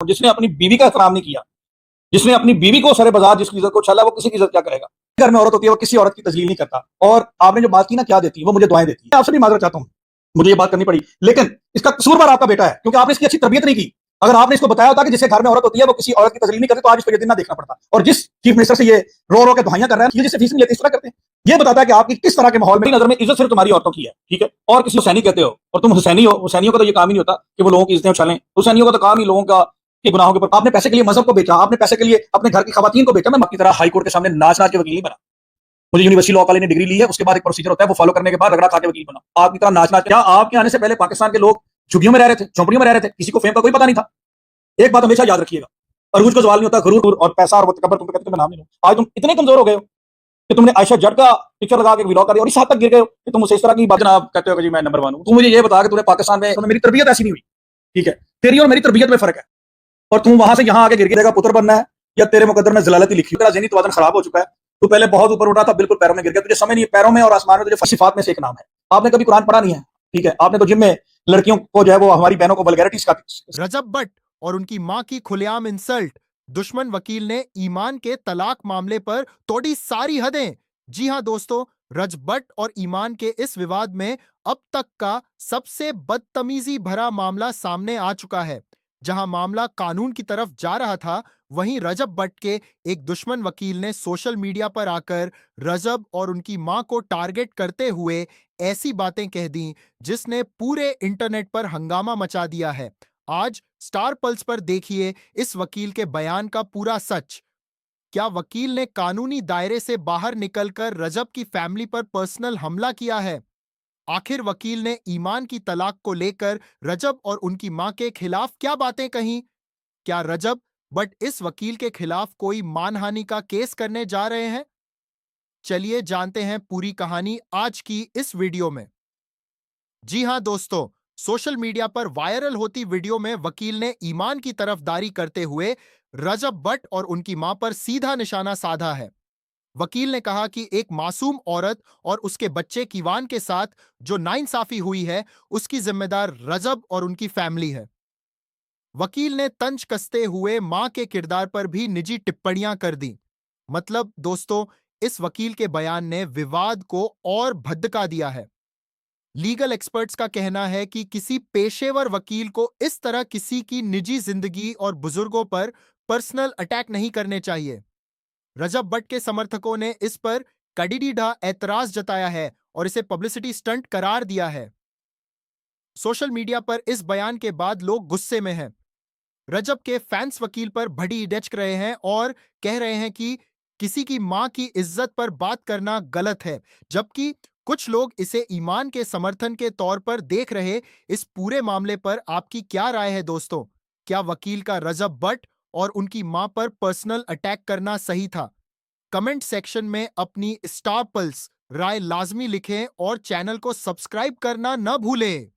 जिसने अपनी बीवी का एहतराम नहीं किया, जिसने अपनी बीवी को सरे बाजार जिसकी इज्जत को छाला, वो किसी की इज्जत क्या करेगा। घर में औरत होती है, वो किसी औरत की तजलील नहीं करता। और आपने जो बात की ना क्या देती है, वो मुझे दुआएं देती है। आपसे भी माजरत चाहता हूं, मुझे ये बात करनी पड़ी, लेकिन इसका कसूरवार आपका बेटा है, क्योंकि आपने इसकी अच्छी तरबियत नहीं की। अगर आपने इसको बताया होता कि जिसके घर में औरत होती है वो किसी औरत की तजलील नहीं करती, तो आज इसको ये दिन ना देखना पड़ता। और जिस चीफ मिनिस्टर से ये रो रो के दुहाइयां कर रहे हैं, ये जिससे फीस नहीं लेते, इस तरह करते हैं। ये बताता है कि आपकी किस तरह के माहौल में, नजर में इज्जत सिर्फ तुम्हारी औरतों की है, ठीक है। और किसी हुसैनी कहते हो और तुम हुसैनी हो। हुसैनियों का तो ये काम ही नहीं होता कि वो लोगों की इज्जतें उछालें। हुसैनियों का तो काम ही लोगों का के गुनाहों के ऊपर। आपने पैसे के लिए मजहब को बेचा, आपने पैसे के लिए अपने घर की खवातीन को बेचा। मैं आपकी तरह हाई कोर्ट के सामने नाच नाच के वकील नहीं बना। मुझे यूनिवर्सिटी लॉ वाले ने डिग्री ली है, उसके बाद एक प्रोसीजर होता है, वो फॉलो करने के बाद रगड़ा खा के वकील बना। आपकी तरह नाच नाच। क्या आपके आने से पहले पाकिस्तान के लोग झुग्गियों में रह रहे थे, झोंपड़ियों में रह रहे थे, किसी को फेम का कोई पता नहीं था। एक बात हमेशा याद रखिएगा, अरूज को सवाल नहीं होता, गुरूर और पैसा और वो तकब्बुर, तुम कहते मैं नाम नहीं लूं। आज तुम इतने कमजोर हो गए हो कि तुमने आयशा जट का पिक्चर लगा के व्लॉग कर दिया, और इस हद तक गिर गए हो कि तुम मुझसे इस तरह की बात जनाब कहते हो कि जी मैं नंबर 1 हूं। तुम मुझे ये बता कि तूने पाकिस्तान में, मेरी तरबियत ऐसी नहीं हुई, ठीक है, तेरी और मेरी तरबियत में फर्क है। और तू वहां से यहां आके गिर गिरेगा, पुत्र बनना है या तेरे मुकद्दर में जलालत लिखी। तेरा ज़हनी तवाज़ुन खराब हो चुका है। तू पहले बहुत ऊपर उठा था, बिल्कुल पैरों में गिर गया। तुझे समझ नहीं, पैरों में और आसमान में तुझे सिफात में से एक नाम है। आपने कभी कुरान पढ़ा नहीं है, ठीक है। आपने तो जिम में लड़कियों को जो है वो हमारी बहनों को वल्गैरिटी सिखाती। रजब भट्ट और उनकी मां की खुलेआम इंसल्ट। दुश्मन वकील ने ईमान के तलाक मामले पर तोड़ी सारी हदें। जी हां दोस्तों, रजब भट्ट और ईमान के इस विवाद में अब तक का सबसे बदतमीजी भरा मामला सामने आ चुका है। जहां मामला कानून की तरफ जा रहा था, वहीं रजब भट्ट के एक दुश्मन वकील ने सोशल मीडिया पर आकर रजब और उनकी मां को टारगेट करते हुए ऐसी बातें कह दी जिसने पूरे इंटरनेट पर हंगामा मचा दिया है। आज स्टार पल्स पर देखिए इस वकील के बयान का पूरा सच। क्या वकील ने कानूनी दायरे से बाहर निकलकर रजब की फैमिली पर पर्सनल हमला किया है? आखिर वकील ने ईमान की तलाक को लेकर रजब और उनकी मां के खिलाफ क्या बातें कहीं? क्या रजब बट इस वकील के खिलाफ कोई मानहानि का केस करने जा रहे हैं? चलिए जानते हैं पूरी कहानी आज की इस वीडियो में। जी हां दोस्तों, सोशल मीडिया पर वायरल होती वीडियो में वकील ने ईमान की तरफदारी करते हुए रजब भट्ट और उनकी मां पर सीधा निशाना साधा है। वकील ने कहा कि एक मासूम औरत और उसके बच्चे कीवान के साथ जो नाइंसाफी हुई है, उसकी जिम्मेदार रजब और उनकी फैमिली है। वकील ने तंज कसते हुए मां के किरदार पर भी निजी टिप्पणियां कर दी। मतलब दोस्तों, इस वकील के बयान ने विवाद को और भड़का दिया है। लीगल एक्सपर्ट्स का कहना है कि किसी पेशेवर वकील को इस तरह किसी की निजी जिंदगी और बुजुर्गों पर पर्सनल अटैक नहीं करने चाहिए। रजब भट्ट के समर्थकों ने इस पर कड़ीडीढ़ा ऐतराज जताया है और इसे पब्लिसिटी स्टंट करार दिया है। सोशल मीडिया पर इस बयान के बाद लोग गुस्से में हैं। रजब के फैंस वकील पर भड़ी डच रहे हैं और कह रहे हैं कि किसी की मां की इज्जत पर बात करना गलत है, जबकि कुछ लोग इसे ईमान के समर्थन के तौर पर देख रहे। इस पूरे मामले पर आपकी क्या राय है दोस्तों? क्या वकील का रजब भट्ट और उनकी मां पर पर्सनल अटैक करना सही था? कमेंट सेक्शन में अपनी स्टार पल्स राय लाजमी लिखें और चैनल को सब्सक्राइब करना न भूलें।